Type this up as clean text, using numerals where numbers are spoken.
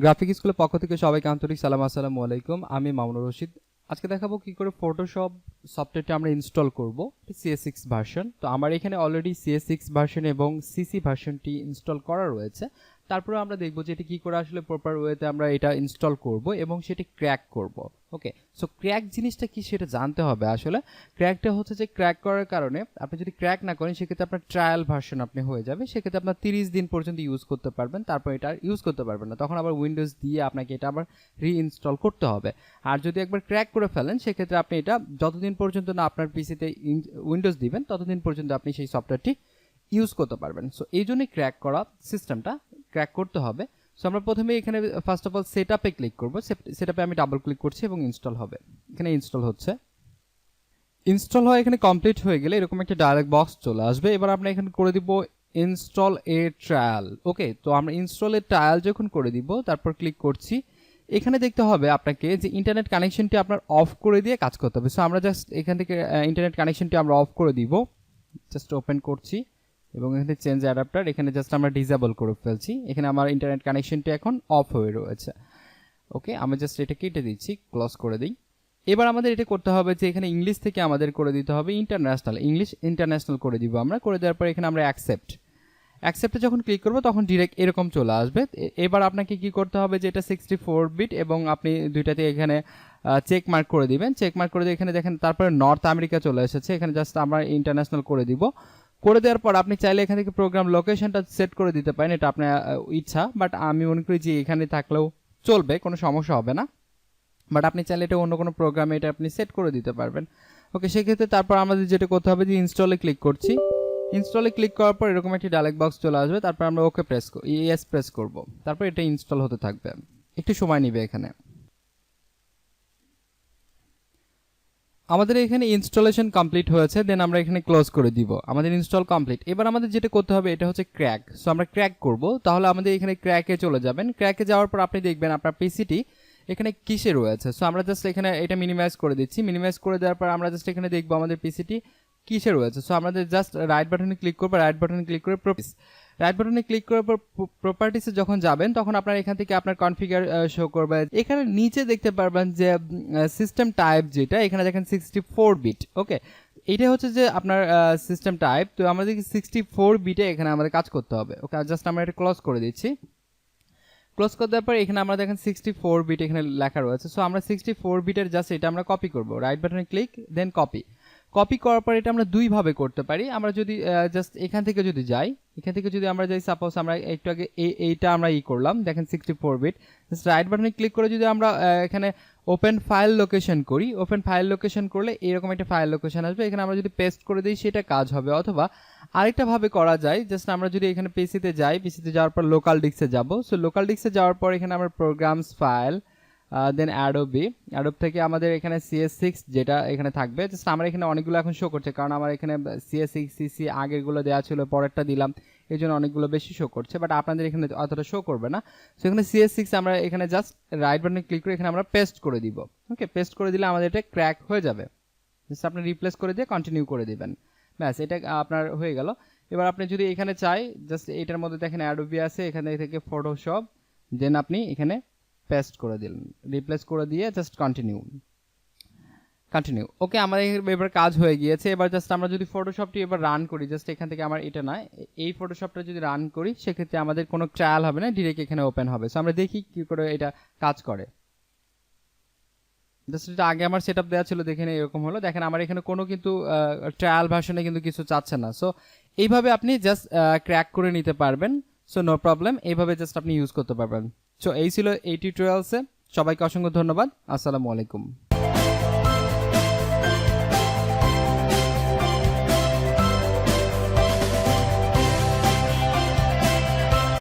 Graphic স্কুলের পক্ষ থেকে সবাইকে আন্তরিক সালাম, আসসালামু আলাইকুম। আমি মামুনুর রশিদ। আজকে দেখাবো কি করে ফটোশপ সফটওয়্যারটি আমরা ইনস্টল করব, CS6 ভার্সন। তো আমার এখানে অলরেডি CS6 ভার্সন এবং CC ভার্সনটি ইনস্টল করা রয়েছে। তারপরে আমরা দেখব যে এটি কি করে আসলে প্রপার ওয়েতে আমরা এটা ইনস্টল করব এবং সেটি ক্র্যাক করব। ওকে, সো ক্র্যাক জিনিসটা কি সেটা জানতে হবে। আসলে ক্র্যাকটা হচ্ছে যে ক্র্যাক করার কারণে আপনি যদি ক্র্যাক না করেন সেক্ষেত্রে আপনার ট্রায়াল ভার্সন আপনি হয়ে যাবে, সেক্ষেত্রে আপনার 30 দিন পর্যন্ত ইউজ করতে পারবেন, তারপর এটা ইউজ করতে পারবেন না, তখন আবার উইন্ডোজ দিয়ে আপনাকে এটা আবার রিইনস্টল করতে হবে। আর যদি একবার ক্র্যাক করে ফেলেন সেক্ষেত্রে আপনি এটা যতদিন পর্যন্ত না আপনার পিসিতে উইন্ডোজ দিবেন ততদিন পর্যন্ত আপনি সেই সফটওয়্যারটি ইউজ করতে পারবেন। সো এই জন্যই ক্র্যাক করা সিস্টেমটা ক্র্যাক করতে হবে। সো আমরা প্রথমে এখানে ফার্স্ট অফ অল সেটআপে ক্লিক করব। সেটআপে আমি ডাবল ক্লিক করছি এবং ইনস্টল হবে। এখানে ইনস্টল হচ্ছে। ইনস্টল হয়ে এখানে কমপ্লিট হয়ে গেলে এরকম একটা ডায়ালগ বক্স চলে আসবে। এবার আমরা এখানে করে দিব ইনস্টল এ ট্রায়াল। ওকে, তো আমরা ইনস্টল এ ট্রায়াল যখন করে দিব তারপর ক্লিক করছি। এখানে দেখতে হবে আপনাকে যে ইন্টারনেট কানেকশনটি আপনার অফ করে দিয়ে কাজ করতে হবে। সো আমরা জাস্ট এখান থেকে ইন্টারনেট কানেকশনটি আমরা অফ করে দিব। জাস্ট ওপেন করছি এবং এখানে চেঞ্জ অ্যাডাপ্টার এখানে জাস্ট আমরা ডিসেবল করে ফেলছি। এখানে আমার ইন্টারনেট কানেকশনটি এখন অফ হয়ে রয়েছে। ওকে, আমি জাস্ট এটা কেটে দিচ্ছি, ক্লোজ করে দিই। এবার আমাদের এটা করতে হবে যে এখানে ইংলিশ থেকে আমাদের করে দিতে হবে ইন্টারন্যাশনাল, ইংলিশ ইন্টারন্যাশনাল করে দিব আমরা। করে দেওয়ার পর এখানে আমরা অ্যাকসেপ্টে যখন ক্লিক করব তখন ডিরেক্ট এরকম চলে আসবে। এবার আপনাকে কি করতে হবে যে এটা 64 বিট এবং আপনি দুইটাতে এখানে চেক মার্ক করে দিবেন। চেক মার্ক করে দিয়ে এখানে দেখেন তারপরে নর্থ আমেরিকা চলে এসেছে, এখানে জাস্ট আমরা ইন্টারন্যাশনাল করে দিব। করে দেওয়ার পর আপনি চাইলে এখান থেকে প্রোগ্রাম লোকেশনটা সেট করে দিতে পারেন, এটা আপনার ইচ্ছা, বাট আমি মনে করি যে এখানে থাকলেও চলবে, কোনো সমস্যা হবে না। বাট আপনি চাইলে এটা অন্য কোনো প্রোগ্রামে এটা আপনি সেট করে দিতে পারবেন। ওকে, সেক্ষেত্রে তারপর আমাদের যেটা করতে হবে যে ইনস্টলে ক্লিক করছি। ইনস্টলে ক্লিক করার পর এরকম একটি ডায়ালগ বক্স চলে আসবে, তারপর আমরা ওকে ইয়েস প্রেস করব। তারপর এটা ইনস্টল হতে থাকবে, একটু সময় নেবে। এখানে আমাদের এখানে ইনস্টলেশন কমপ্লিট হয়েছে, দেন আমরা এখানে ক্লোজ করে দিব। আমাদের ইনস্টল কমপ্লিট। এবার আমাদের যেটা করতে হবে এটা হচ্ছে ক্র্যাক। সো আমরা ক্র্যাক করব, তাহলে আমাদের এখানে ক্র্যাকে চলে যাবেন। ক্র্যাকে যাওয়ার পর আপনি দেখবেন আপনার পিসিটি এখানে কিসে রয়েছে। সো আমরা জাস্ট এখানে এটা মিনিমাইজ করে দিচ্ছি। মিনিমাইজ করে দেওয়ার পর আমরা জাস্ট এখানে দেখবো আমাদের পিসিটি কিসে রয়েছে। সো আমাদের জাস্ট রাইট বাটনে ক্লিক করবো, রাইট বাটনে ক্লিক করে রাইট বাটনে ক্লিক করার পর প্রপার্টিসে যখন যাবেন তখন আপনার এখান থেকে আপনার কনফিগার শো করবে। এখানে নিচে দেখতে পারবেন যে সিস্টেম টাইপ, যেটা এখানে দেখেন 64 বিট। ওকে, এটা হচ্ছে যে আপনার সিস্টেম টাইপ। তো আমাদের 64 বিটে এখানে আমাদের কাজ করতে হবে। ওকে, জাস্ট আমরা এটা ক্লোজ করে দিচ্ছি। ক্লোজ করে দেওয়ার পর এখানে আমরা দেখেন 64 বিট এখানে লেখা রয়েছে। সো আমরা 64 বিটের জাস্ট এটা আমরা কপি করব। রাইট বাটনে ক্লিক, দেন কপি করার পর এটা আমরা দুইভাবে করতে পারি। আমরা যদি জাস্ট এখান থেকে যদি যাই, আমরা যাই, সাপোজ আমরা একটু আগে এইটা আমরা করলাম, দেখেন 64 বিট। জাস্ট রাইট বাটনে ক্লিক করে যদি আমরা এখানে ওপেন ফাইল লোকেশন করি, ওপেন ফাইল লোকেশন করলে এরকম একটা ফাইল লোকেশন আসবে। এখানে আমরা যদি পেস্ট করে দিই সেটা কাজ হবে, অথবা আরেকটা ভাবে করা যায়, জাস্ট আমরা যদি এখানে পিসিতে যাওয়ার পর লোকাল ডিস্কে যাব। সো লোকাল ডিস্কে যাওয়ার পর এখানে আমরা প্রোগ্রামস ফাইল, দেন অ্যাডোব থেকে আমাদের এখানে CS6 যেটা এখানে থাকবে। জাস্ট আমার এখানে অনেকগুলো এখন শো করছে, কারণ আমার এখানে CS6 CC আগেরগুলো দেওয়া ছিল, পরেরটা দিলাম, এই জন্য অনেকগুলো বেশি শো করছে, বাট আপনাদের এখানে অতটা শো করবে না। সো এখানে CS6 আমরা এখানে জাস্ট রাইট বাটনে ক্লিক করে এখানে আমরা পেস্ট করে দিব। ওকে, পেস্ট করে দিলে আমাদের এটা ক্র্যাক হয়ে যাবে। জাস্ট আপনি রিপ্লেস করে দিয়ে কন্টিনিউ করে দিবেন, ব্যাস এটা আপনার হয়ে গেল। এবার আপনি যদি এখানে চাই, জাস্ট এটার মধ্যে দেখেন অ্যাডোব আছে, এখানে থেকে ফটোশপ, দেন আপনি এখানে পেস্ট করে দিলেন, রিপ্লেস করে দিয়ে জাস্ট কন্টিনিউ। ওকে, আমাদের এবার কাজ হয়ে গিয়েছে। এবার জাস্ট আমরা যদি ফটোশপটি এবার রান করি, জাস্ট এখান থেকে আমার এটা নয়, এই ফটোশপটা যদি রান করি সেক্ষেত্রে আমাদের কোনো ট্রায়াল হবে না, ডিরেক্ট এখানে ওপেন হবে। সো আমরা দেখি কি করে এটা কাজ করে। জাস্ট এটা আগে আমার সেটআপ দেওয়া ছিল, দেখেন এরকম হলো। দেখেন আমার এখানে কোনো কিন্তু ট্রায়াল ভার্সনে কিন্তু কিছু চাচ্ছে না। সো এইভাবে আপনি জাস্ট ক্র্যাক করে নিতে পারবেন। সো নো প্রবলেম, এইভাবে জাস্ট আপনি ইউজ করতে পারবেন। সো এই ছিল এই টিউটোরিয়ালসে। সবাইকে অসংখ্য ধন্যবাদ। আসসালামু আলাইকুম।